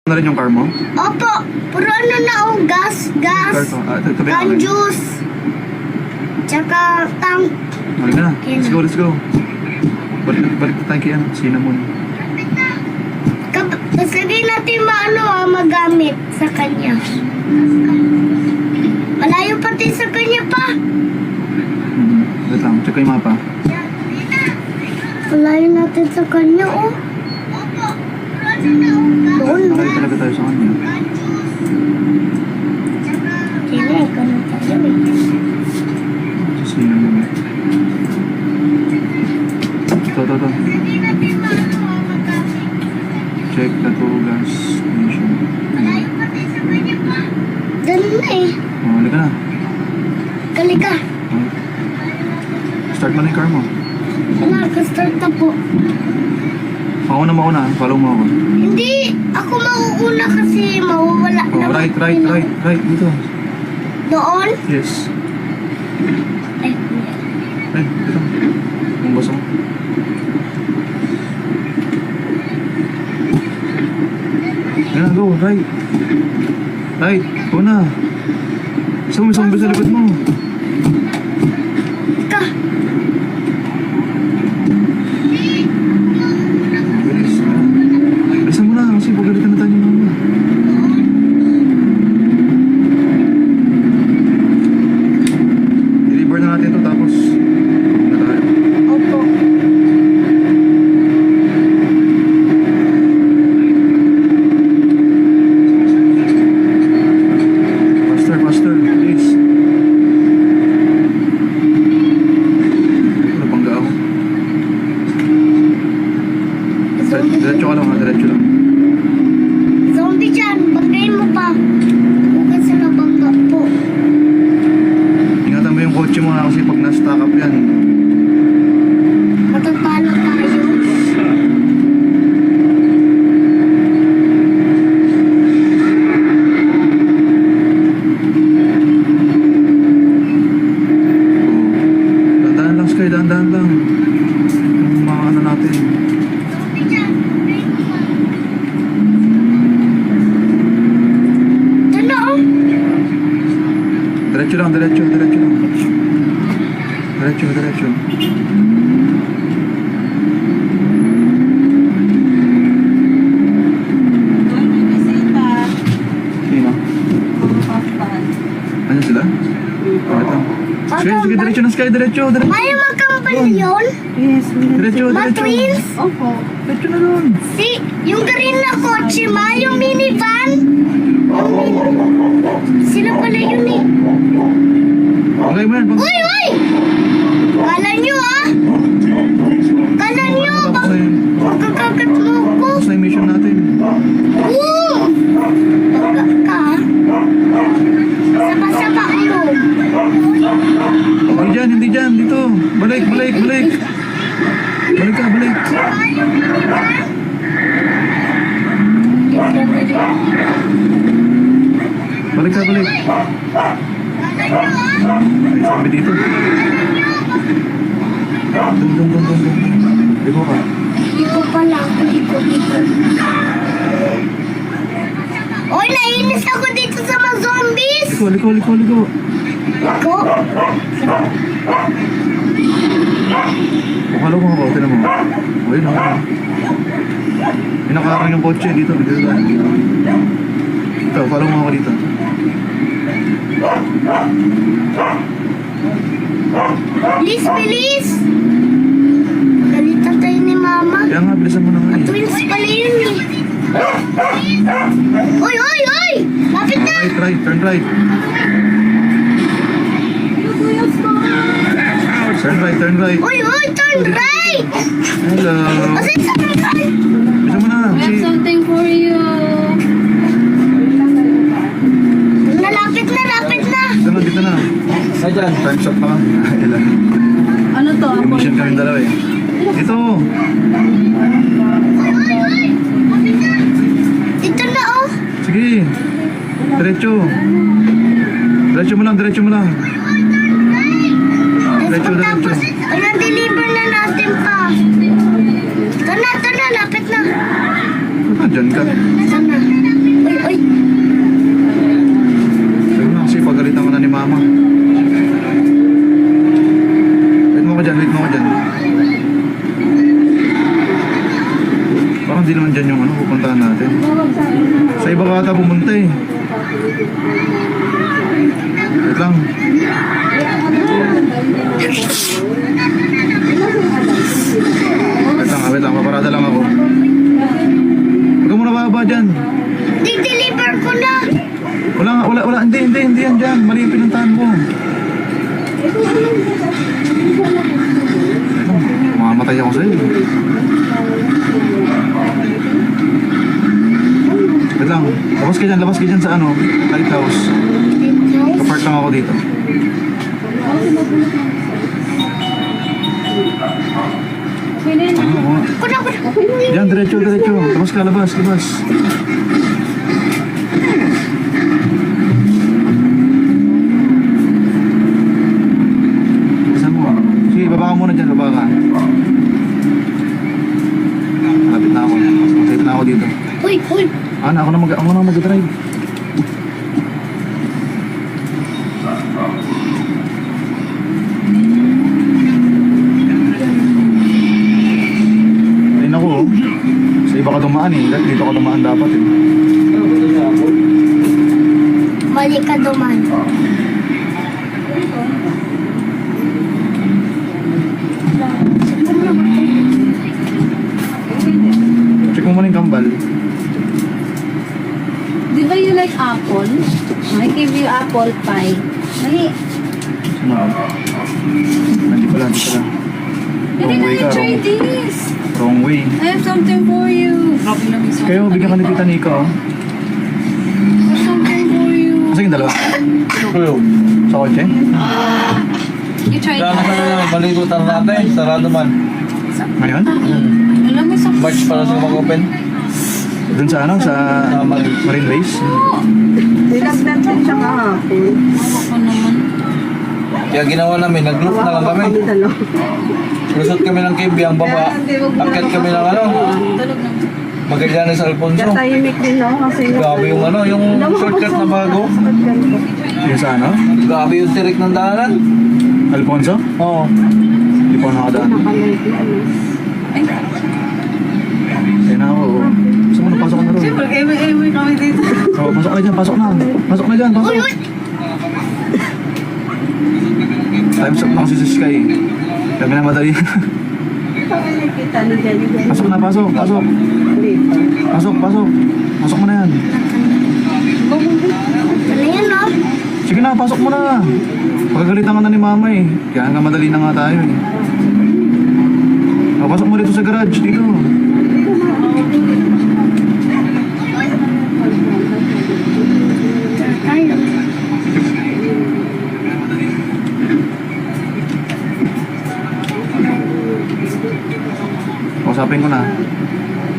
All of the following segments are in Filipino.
na rin yung car mo? Opo, puro ano na gas, Tabi can juice, tsaka tank. Halika na. Let's go. Balik tayo kay cinnamon. Tapos lagay natin magamit sa kanya. Malayo pati sa kanya pa. Wait lang, check ko yung mapa. Malayo natin sa kanya, oh. Doon. Malayo talaga tayo sa kanya. Sige, ganun tayo Sa cinnamon. Ito. Check na to gas station. Ganun na eh. Halika na. Kalika. Start mo na yung car mo. Nag-start na po. Ako na mauna, follow mo ako. Hindi, ako mauuna kasi mawawala Oh, na. right, dito. Doon? Yes. Ay, Dito. Kung basa mo. Ayan, go, right. Right, go na. Isa mo, isang sa likod mo. ka. Bilis. Bilisan mo na, kasi pagalitan na tayo ng mama. Deliver na natin ito, tapos na tayo. Opo. Faster, please. Napangga ako. Diretso ka lang ha, diretso lang. Zombie dyan, bagay mo pa. Huwag sa nabangga po. Ingatan mo yung kotse mo ha, kasi pag na-stack up yan. Matatalo tayo. Dahan lang, Sky, dahan lang. Yung mga ano natin. Zombie dyan, bagay mo pa. Ito na oh. Diretso lang. Diretso. Sino? Ano sila? Wait lang. Sige, diretso na, Sky, diretso. May magkambal yun? Yes, Diretso. Ma-twins? Opo. Diretso na doon. Yung green na kotse yung minivan? Sila pala yun eh. Pagay mo yan, Uy! Kala nyo magkakagat mo ko. Tapos na yung mission natin. Baga ka Saba-saba mo. Hindi dyan, dito. Balik. Balik ka. Balik. Ay, sabi dito. Dun. Ligo ka. Liko pala ako, liko. Oy, nainis ako dito sa mga zombies. Liko. Liko? Follow mo ako, tinan mo. Okay lang. May nakakaroon yung kotse dito. Ito, follow mo ako dito. Bilis. Galita tayo ni mama. Kaya nga, bilisan mo na nga eh. Twins pala yun eh. Oy! Lapit na! Right, turn right. Turn right. Oy! Turn right! Hello. Kasi sa right! Bilisan mo na. I have something for you. Lapit na! Dito na. Ayan, time's up pa. Ilan. Ano to? May mission kami dalawa eh. Dito. Oy! Lapit na! Dito na oh! Sige. Diretso mo lang. Tapos Diretso. pagtapos, na-deliver na natin pa. Ito na, lapit na. Diyan ka. Sana. Sa iba ka ata pumunta eh. Wait lang. Wait lang. Paparada lang ako. Huwag ka muna bababa dyan. Di-deliver ko na. Wala. Hindi yan dyan. Mali yung pinuntahan mo. Mamamatay ako sa'yo. Wait lang. Labas ka dyan sa ano, lighthouse. Kapark lang ako dito. Kuna. Diyan, diretso. Labas. Saan mo? Sige, baba ka muna dyan, baba ka. Malapit na ako. Malapit na ako dito. Uy. Ako na mag-drive. Ayun ako, oh. Sa iba ka dumaan eh. Dito ka dumaan dapat eh. Mali ka duman. Check mo muna yung kambal. Di ba you like apple? I give you apple pie. Ay, Saan ako? Hindi pala. you Wrong way didn't ka, try wrong. this. Wrong way. I have something for you. Kayo, bigyan ka ni Tita Nika, oh. I have something for you. Kasi yung dalawa. Sa kotse? You tried Kaya that? na balikutan natin, sarado man. Ngayon? Alam mo sa... March para sa mag-open. Dun sa ano? Sa Marine Base? Nilagdan din siya kahapon. Ako naman. Kaya ginawa namin, nag-group na lang kami. Kami dalawa. Lusot kami ng KB, ang baba. Akit kami ng ano, Tulog na. Magallanes Alfonso. Kaya tahimik din ako kasi Grabe yung ano, yung shortcut na bago. Yung sa ano? Grabe yung tirik ng daanan. Alfonso? Oo. Hindi pa ako nakadaan. Ay, Ayun na ako, oh. Gusto mo na, pasok ka na ron. siyempre, eme kami dito. Oh, pasok ka na dyan, pasok na. Pasok na dyan, pasok. Time's up na kasi sa Sky. Kami na madali. Nakikita ni Jenny. Pasok na, pasok. Pasok mo na yan. Ano yun, no? Sige na, pasok mo na. Pagkagalitan ka na ni mama eh. Kaya nga madali na nga tayo eh. Oh, pasok mo dito sa garage, dito. Tayo. Kausapin ko na.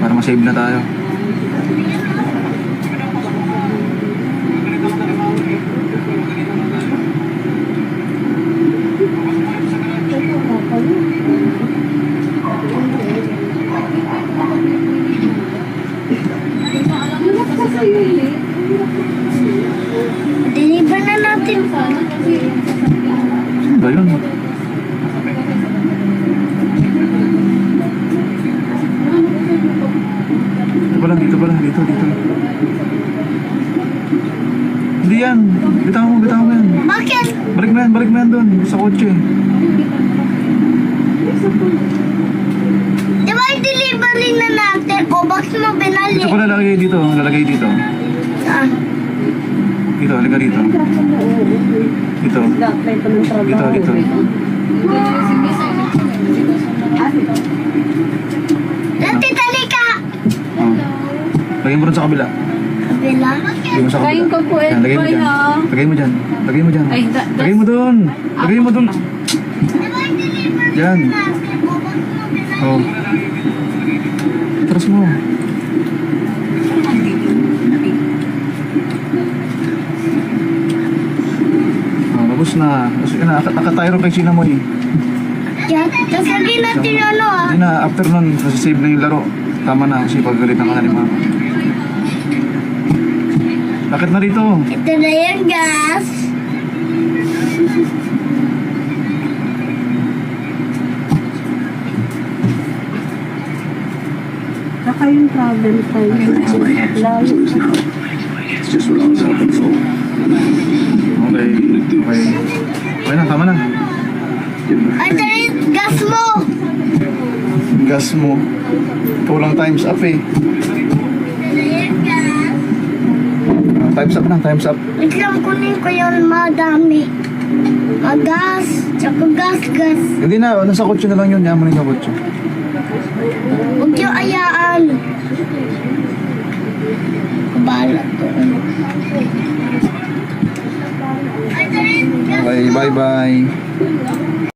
Para masave na tayo. Deliver na natin. Saan ba yun? Dito pa lang, dito. Hindi yan. Bitaw mo yan. Bakit? Balik mo yan doon, sa kotse. Di ba i-delivery na natin? O bakit mo binali? Ito ko lalagay dito. Ah, Dito, halika dito. Dito. Dito. Dati tali ka! Oh. Lagay mo rin sa kabila. Kabila? Lagay mo sa kabila. Kain ko po, Yan, lagay mo Edboy, dyan. ha? Lagay mo dyan. Ay, Lagay mo doon. Di ba i-deliver Yan. natin? O bakit mo binali? Oh. Atras mo. Oh, tapos na. Tapos yun na, nakatayo kay Sinamoy. Yan. Tapos sabihin natin ano ah. Hindi na, after nun, sasave na yung laro. Tama na, kasi pagalitan ka na ni mama. Bakit na rito? Ito na yan, guys. Tsaka yung travel time. Lalo. Okay. Okay. Okay na, tama na. Ay, dali, gas mo! Gas mo. Kulang times up eh. Times up na, times up. Wait lang, kunin ko yung madami. Gas, tsaka gas. Hindi na, nasa kotse na lang yun. Yaman yung kotse. Huwag yung ayaan. Kabala ko. Okay, bye-bye.